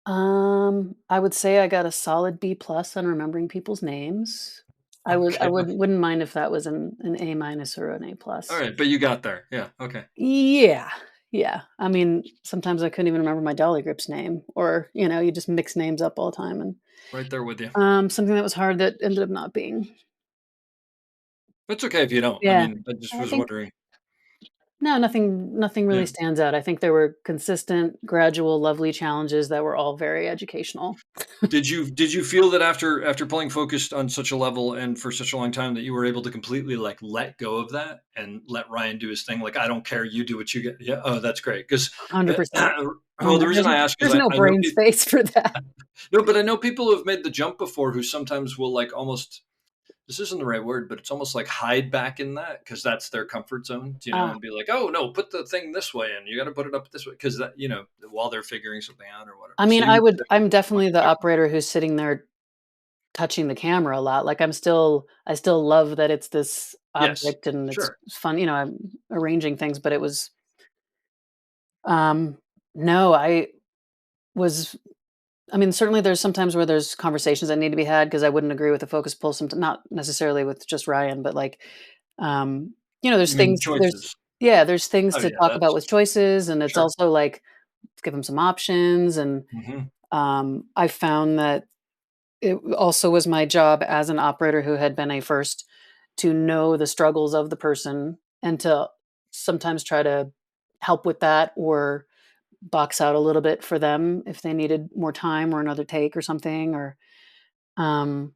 I would say I got a solid B plus on remembering people's names. I Okay. wouldn't mind if that was an A minus or an A plus. Alright, but you got there. Yeah, okay. Yeah, yeah. I mean, sometimes I couldn't even remember my dolly grip's name or, you just mix names up all the time and, Right there with you. something that was hard that ended up not being. It's okay if you don't. I Yeah. mean, I just I was think wondering. no, nothing Yeah. really stands out. I think there were consistent, gradual, lovely challenges that were all very educational. Did you feel that after playing focused on such a level and for such a long time that you were able to completely, like, let go of that and let Ryan do his thing? Like, "I don't care, you do what you get." Yeah, oh, that's great. 'Cause, 100%. Oh, well, the no, reason I ask is there's no I know brain space for that. no, but I know people who have made the jump before who sometimes will, like, almost, this isn't the right word, but it's almost like hide back in that because that's their comfort zone, Ah, and be like, "Oh, no, put the thing this way and you gotta put it up this way," because that, while they're figuring something out or whatever. I So mean, you I'm much definitely the different. operator who's sitting there touching the camera a lot. Like, I still love that it's this Yes. object and it's Sure. fun, I'm arranging things, but it was, um no, was I mean, certainly there's sometimes where there's conversations that need to be had because I wouldn't agree with the focus pull not necessarily with just Ryan, but, like, You mean choices? there's things Oh, to yeah, talk about with that's choices, and it's sure. also, like, let's give 'em some options, and, Mhm. I found that it also was my job as an operator who had been a first to know the struggles of the person and to sometimes try to help with that or box out a little bit for them if they needed more time or another take or something or um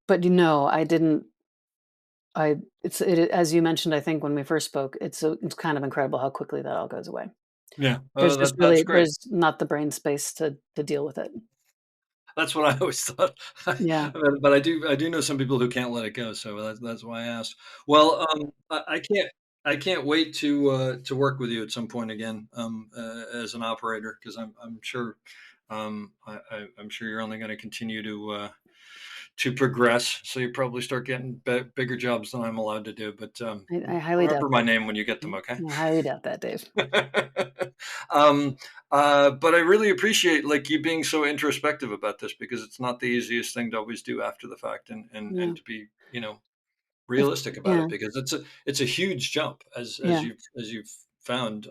but I didn't I as you mentioned, I think when we first spoke, it's kind of incredible how quickly that all goes away. Yeah. That's great. There's not the brain space to deal with it. That's what I always thought. Yeah. But I do know some people who can't let it go, so that's why I asked. Well, I can't wait to work with you at some point again, as an operator, because I'm sure, I'm sure you're only gonna continue to progress. So you probably start getting bigger jobs than I'm allowed to do. But I highly doubt remember my that. name when you get them, okay? I highly doubt that, Dave. um, but I really appreciate like you being so introspective about this because it's not the easiest thing to always do after the fact, Yeah. and to be It's realistic about yeah, it because it's a huge jump yeah. as you've found.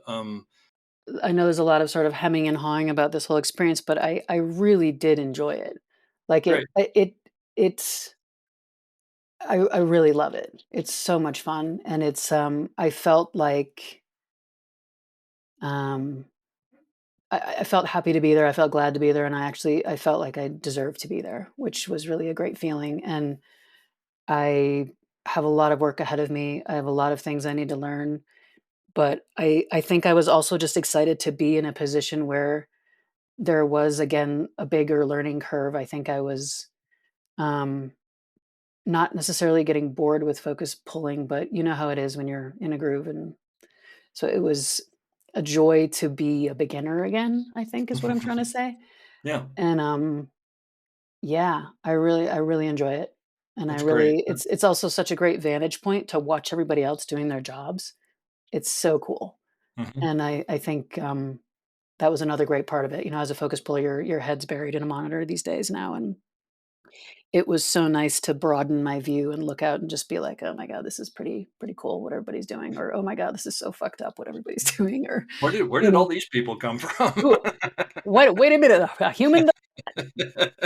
I know there's a lot of sort of hemming and hawing about this whole experience, but I really did enjoy it. Like, Great. it's I really love it. It's so much fun, and I felt like, um I felt happy to be there, I felt glad to be there, and I felt like I deserved to be there, which was really a great feeling, and I have a lot of work ahead of me, I have a lot of things I need to learn, but I think I was also just excited to be in a position where there was, again, a bigger learning curve. I think I was, um, not necessarily getting bored with focus pulling, but you know how it is when you're in a groove, and so it was a joy to be a beginner again, I think is what I'm trying to say, Yeah, and, yeah, I really enjoy it, and I that's great. really it's also such a great vantage point to watch everybody else doing their jobs. It's so cool, Mhm. and I think, that was another great part of it. You know, as a focus puller, your head's buried in a monitor these days now, and it was so nice to broaden my view and look out and just be like, "Oh my god, this is pretty cool what everybody's doing," or, "Oh my god, this is so fucked up what everybody's doing," or, Where you did all know, these people come from? "Ooh, wait a minute, a human?"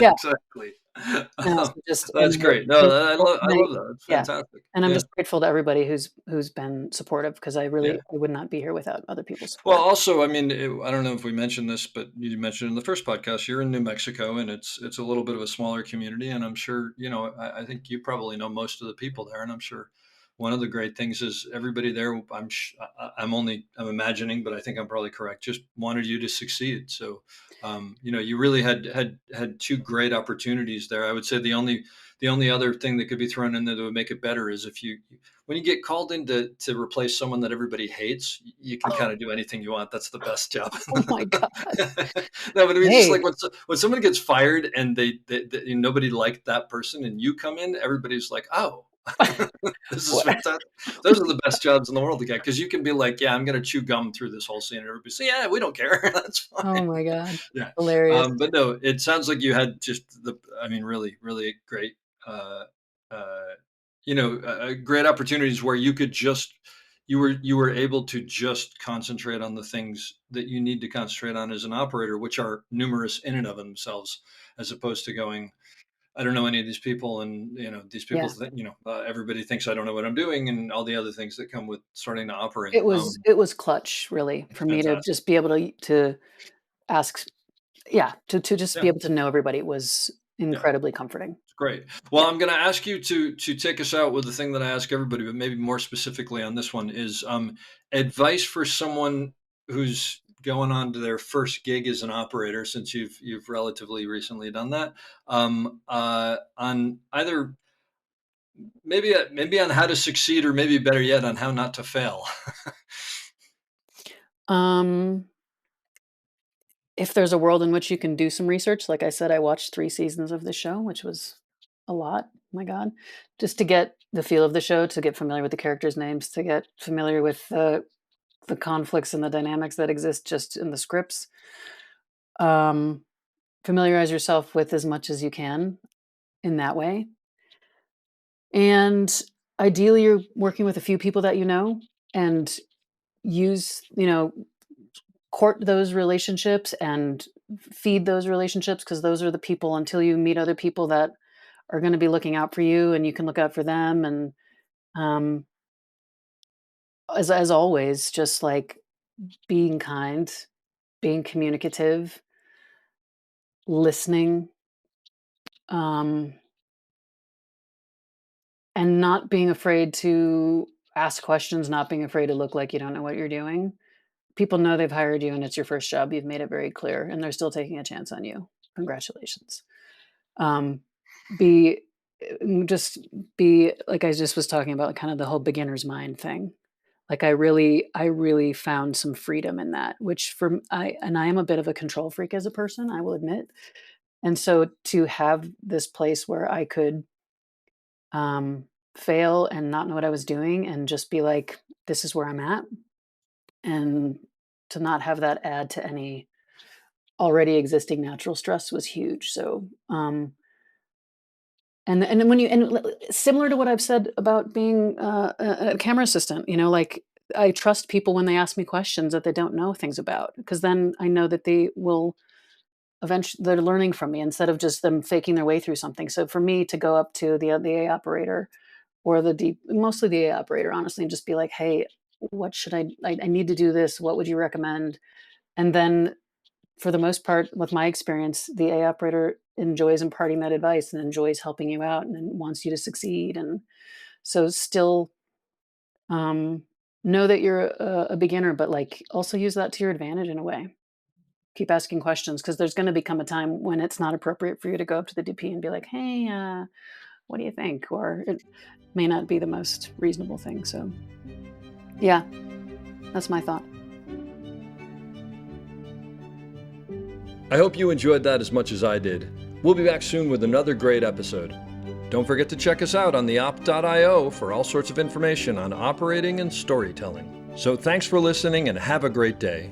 Yeah, Exactly. no, Um, so just that's great. No, I love that. It's yeah, fantastic. and I'm Yeah, just grateful to everybody who's been supportive because yeah. I would not be here without other people's Well, support. also, I mean, I don't know if we mentioned this, but you mentioned in the first podcast, you're in New Mexico, and it's a little bit of a smaller community, and I'm sure I think you probably know most of the people there, and I'm sure one of the great things is everybody there. I'm imagining, but I think I'm probably correct. Just wanted you to succeed. So, you really had two great opportunities there. I would say the only other thing that could be thrown in there that would make it better is if you when you get called in to replace someone that everybody hates, you can kind of do anything you want. That's the best job. Oh my god. No, but I mean, just Hey. like when someone gets fired and nobody liked that person, and you come in, everybody's like, "Oh, this is What fantastic." Those are the best jobs in the world to get because you can be like, "Yeah, I'm going to chew gum through this whole scene," and everybody say, "Yeah, we don't care. That's oh fine." my god. Yeah, Hilarious. but no, it sounds like you had just I mean, really, really great. Uh, uh, great opportunities where you could just you were able to just concentrate on the things that you need to concentrate on as an operator, which are numerous in and of themselves, as opposed to going, I don't know any of these people, and these people Yeah. think everybody thinks I don't know what I'm doing, and all the other things that come with starting to operate. It was clutch, really, It's for me to fantastic. just be able to ask yeah, to just be Yeah, able to know everybody was yeah. incredibly comforting. Great. Well, Yeah. I'm going to ask you to take us out with the thing that I ask everybody, but maybe more specifically on this one is advice for someone who's going on to their first gig as an operator, since you've relatively recently done that. On either maybe on how to succeed, or maybe better yet, on how not to fail. Um, if there's a world in which you can do some research, like I said, I watched 3 seasons of the show, which was a lot, my god, just to get the feel of the show, to get familiar with the characters' names, to get familiar with the conflicts and the dynamics that exist just in the scripts. Um, familiarize yourself with as much as you can in that way. And ideally, you're working with a few people that you know and use, court those relationships and feed those relationships because those are the people until you meet other people that are going to be looking out for you and you can look out for them. And um, as always, just like being kind, being communicative, listening, um, and not being afraid to ask questions, not being afraid to look like you don't know what you're doing. People know they've hired you and it's your first job. You've made it very clear, and they're still taking a chance on you. Congratulations. Um, be just be like I just was talking about, kind of the whole beginner's mind thing. Like I really found some freedom in that, which I am a bit of a control freak as a person, I will admit. And so to have this place where I could um, fail and not know what I was doing and just be like, this is where I'm at. And to not have that add to any already existing natural stress was huge. So, and then when you, similar to what I've said about being a camera assistant, like I trust people when they ask me questions that they don't know things about, because then I know that they will eventually, they're learning from me instead of just them faking their way through something. So for me to go up to the A operator or mostly the A operator, honestly, and just be like, "Hey, what should I need to do this. What would you recommend?" And then for the most part, with my experience, the A operator enjoys imparting that advice and enjoys helping you out and wants you to succeed. And so still um, know that you're a beginner, but like also use that to your advantage in a way. Keep asking questions, because there's going to become a time when it's not appropriate for you to go up to the DP and be like, "Hey, what do you think?" Or it may not be the most reasonable thing. So yeah, that's my thought. I hope you enjoyed that as much as I did. We'll be back soon with another great episode. Don't forget to check us out on theop.io for all sorts of information on operating and storytelling. So thanks for listening and have a great day.